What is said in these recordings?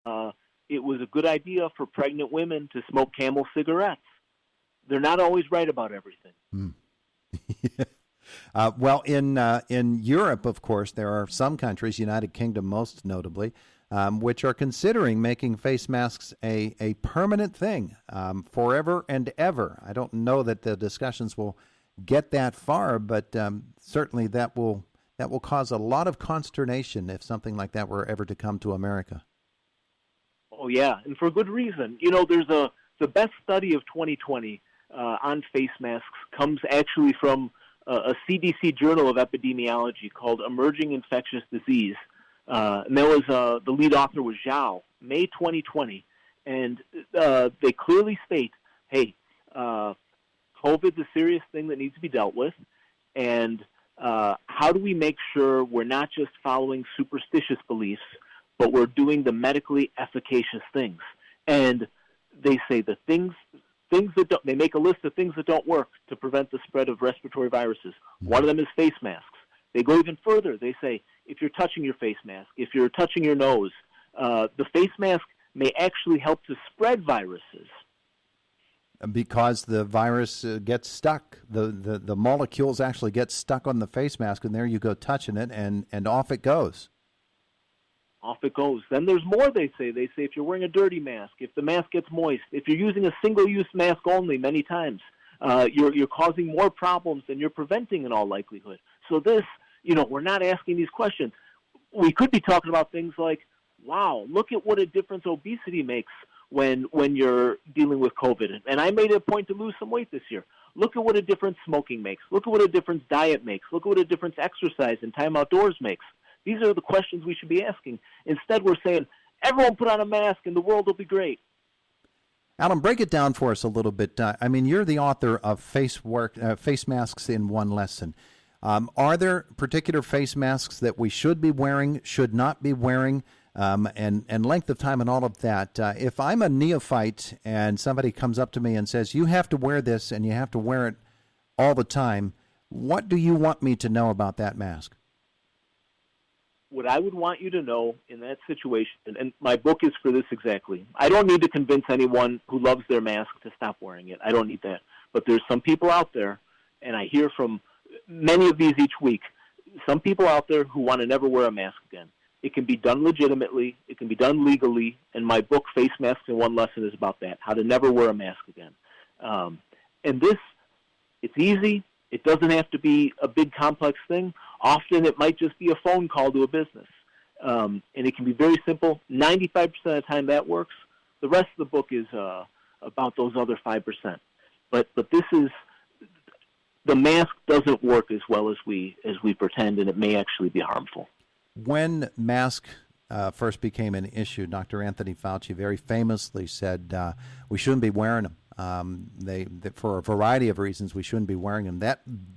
it was a good idea for pregnant women to smoke Camel cigarettes. They're not always right about everything. Well, in Europe, of course, there are some countries, United Kingdom most notably, which are considering making face masks a permanent thing forever and ever. I don't know that the discussions will get that far, but certainly that will cause a lot of consternation if something like that were ever to come to America. Oh, yeah, and for good reason. You know, there's the best study of 2020 on face masks comes actually from a CDC journal of epidemiology called Emerging Infectious Disease. And that was the lead author was Zhao, May 2020. And they clearly state, hey, COVID's a serious thing that needs to be dealt with. And how do we make sure we're not just following superstitious beliefs, but we're doing the medically efficacious things? And they say the things that don't, they make a list of things that don't work to prevent the spread of respiratory viruses. One of them is face masks. They go even further. They say if you're touching your face mask, if you're touching your nose, the face mask may actually help to spread viruses. Because the virus gets stuck. The molecules actually get stuck on the face mask, and there you go touching it, and off it goes. Off it goes. Then there's more, they say. They say if you're wearing a dirty mask, if the mask gets moist, if you're using a single-use mask only many times, you're causing more problems than you're preventing in all likelihood. So this, we're not asking these questions. We could be talking about things like, wow, look at what a difference obesity makes when you're dealing with COVID. And I made it a point to lose some weight this year. Look at what a difference smoking makes. Look at what a difference diet makes. Look at what a difference exercise and time outdoors makes. These are the questions we should be asking. Instead, we're saying, everyone put on a mask and the world will be great. Allan, break it down for us a little bit. You're the author of Face Masks in One Lesson. Are there particular face masks that we should be wearing, should not be wearing, and length of time and all of that? If I'm a neophyte and somebody comes up to me and says, you have to wear this and you have to wear it all the time, what do you want me to know about that mask? What I would want you to know in that situation, and my book is for this exactly. I don't need to convince anyone who loves their mask to stop wearing it. I don't need that. But there's some people out there, and I hear from many of these each week, some people out there who want to never wear a mask again. It can be done legitimately. It can be done legally. And my book, Face Masks in One Lesson, is about that, how to never wear a mask again. And this, it's easy. It doesn't have to be a big, complex thing. Often it might just be a phone call to a business. And it can be very simple. 95% of the time that works. The rest of the book is about those other 5%. But this is, the mask doesn't work as well as we pretend, and it may actually be harmful. When masks first became an issue, Dr. Anthony Fauci very famously said we shouldn't be wearing them. For a variety of reasons, we shouldn't be wearing them.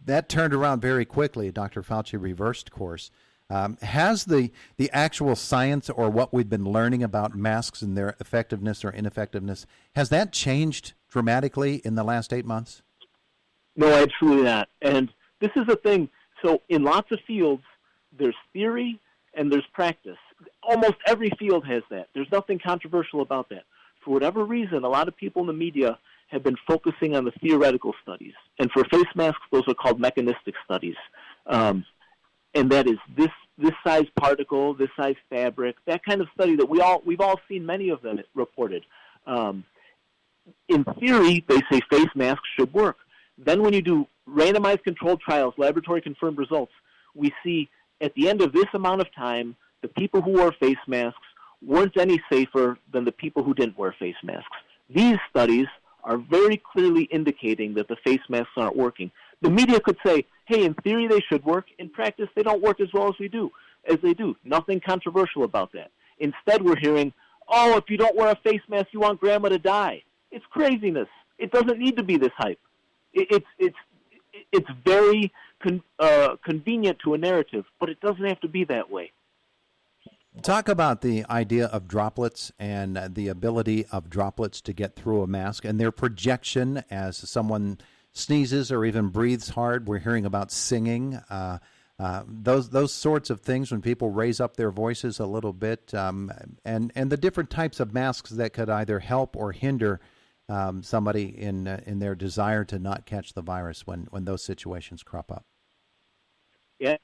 That turned around very quickly. Dr. Fauci reversed course. Has the actual science or what we've been learning about masks and their effectiveness or ineffectiveness, has that changed dramatically in the last 8 months? No, absolutely not. And this is the thing. So in lots of fields, there's theory and there's practice. Almost every field has that. There's nothing controversial about that. For whatever reason, a lot of people in the media have been focusing on the theoretical studies. And for face masks, those are called mechanistic studies. And that is this size particle, this size fabric, that kind of study that we've all seen many of them reported. In theory, they say face masks should work. Then when you do randomized controlled trials, laboratory confirmed results, we see at the end of this amount of time, the people who wore face masks weren't any safer than the people who didn't wear face masks. These studies are very clearly indicating that the face masks aren't working. The media could say, hey, in theory they should work. In practice, they don't work as well as they do. Nothing controversial about that. Instead, we're hearing, oh, if you don't wear a face mask, you want grandma to die. It's craziness. It doesn't need to be this hype. It's very convenient to a narrative, but it doesn't have to be that way. Talk about the idea of droplets and the ability of droplets to get through a mask and their projection as someone sneezes or even breathes hard. We're hearing about singing. Those sorts of things when people raise up their voices a little bit, and the different types of masks that could either help or hinder somebody in their desire to not catch the virus when those situations crop up. Yeah,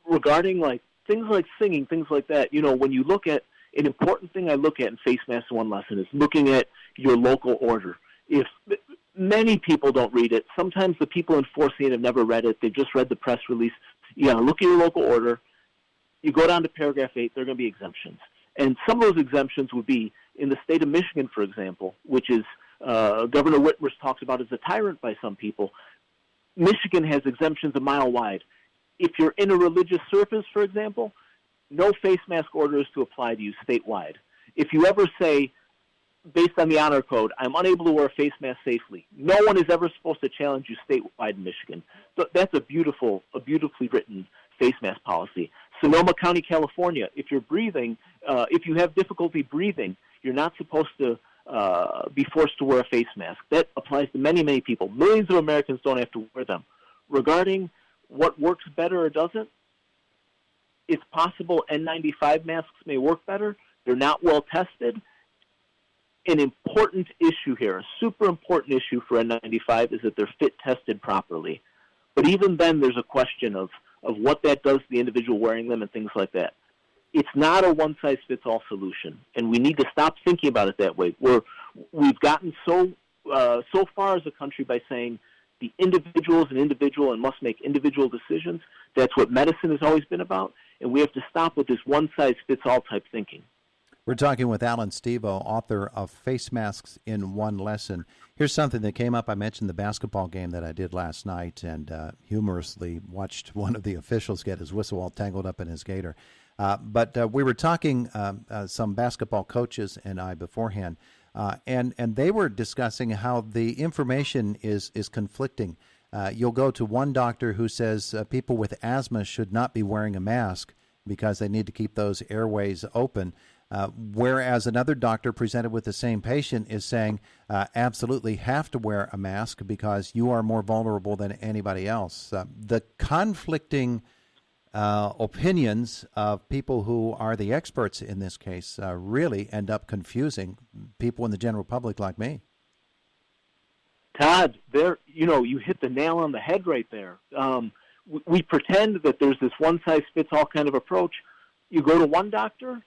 regarding like things like singing, things like that, when you look at an important thing I look at in Face Masks in One Lesson is looking at your local order. If many people don't read it, sometimes the people enforcing it have never read it. They've just read the press release. You got to look at your local order. You go down to paragraph 8, there are going to be exemptions. And some of those exemptions would be in the state of Michigan, for example, which is Governor Whitmer's talks about as a tyrant by some people. Michigan has exemptions a mile wide. If you're in a religious service, for example, no face mask order is to apply to you statewide. If you ever say, based on the honor code, I'm unable to wear a face mask safely, no one is ever supposed to challenge you statewide in Michigan. So that's a beautifully written face mask policy. Sonoma County, California, if you're breathing, if you have difficulty breathing, you're not supposed to be forced to wear a face mask. That applies to many, many people. Millions of Americans don't have to wear them. Regarding what works better or doesn't, it's possible N95 masks may work better. They're not well tested. An important issue here, a super important issue for N95 is that they're fit tested properly. But even then, there's a question of what that does to the individual wearing them and things like that. It's not a one-size-fits-all solution, and we need to stop thinking about it that way. We've gotten so far as a country by saying the individual is an individual and must make individual decisions. That's what medicine has always been about, and we have to stop with this one-size-fits-all type thinking. We're talking with Allan Stevo, author of Face Masks in One Lesson. Here's something that came up. I mentioned the basketball game that I did last night and humorously watched one of the officials get his whistle all tangled up in his gaiter. But we were talking, some basketball coaches and I beforehand, and they were discussing how the information is conflicting. You'll go to one doctor who says people with asthma should not be wearing a mask because they need to keep those airways open. Whereas another doctor presented with the same patient is saying absolutely have to wear a mask because you are more vulnerable than anybody else. The conflicting opinions of people who are the experts in this case really end up confusing people in the general public like me. Todd, you hit the nail on the head right there. We pretend that there's this one-size-fits-all kind of approach. You go to one doctor,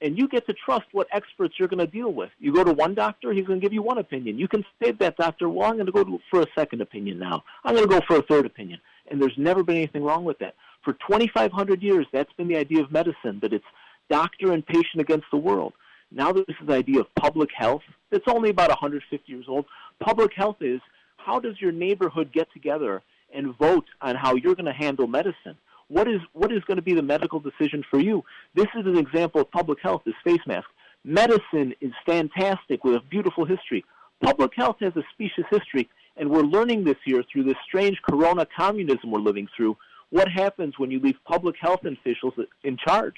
and you get to trust what experts you're going to deal with. You go to one doctor, he's going to give you one opinion. You can say to that doctor, well, I'm going to go for a second opinion now. I'm going to go for a third opinion. And there's never been anything wrong with that. For 2,500 years, that's been the idea of medicine, that it's doctor and patient against the world. Now this is the idea of public health. It's only about 150 years old. Public health is, how does your neighborhood get together and vote on how you're going to handle medicine? What is going to be the medical decision for you? This is an example of public health, this face mask. Medicine is fantastic with a beautiful history. Public health has a specious history, and we're learning this year through this strange corona communism we're living through, what happens when you leave public health officials in charge.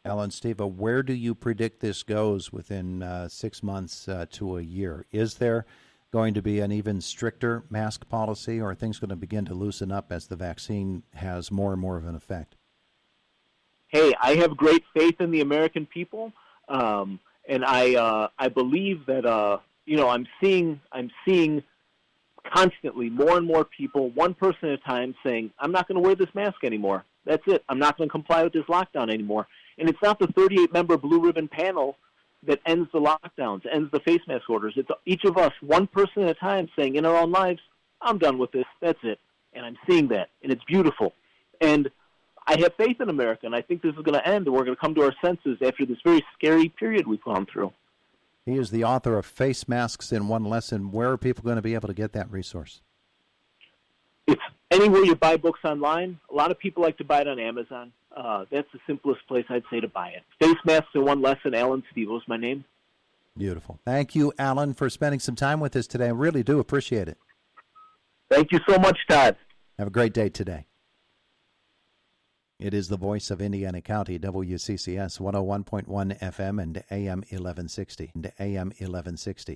Allan Stevo, where do you predict this goes within 6 months to a year? Is there going to be an even stricter mask policy, or are things going to begin to loosen up as the vaccine has more and more of an effect? Hey, I have great faith in the American people, and I believe that I'm seeing constantly more and more people, one person at a time, saying, I'm not going to wear this mask anymore. That's it. I'm not going to comply with this lockdown anymore. And it's not the 38-member blue ribbon panel that ends the lockdowns, ends the face mask orders. It's each of us, one person at a time, saying in our own lives, I'm done with this. That's it. And I'm seeing that, and it's beautiful. And I have faith in America, and I think this is going to end, and we're going to come to our senses after this very scary period we've gone through. He is the author of Face Masks in One Lesson. Where are people going to be able to get that resource? It's anywhere you buy books online. A lot of people like to buy it on Amazon. That's the simplest place I'd say to buy it. Face Masks in One Lesson. Allan Stevo is my name. Beautiful. Thank you, Allan, for spending some time with us today. I really do appreciate it. Thank you so much, Todd. Have a great day today. It is the voice of Indiana County, WCCS 101.1 FM and AM 1160.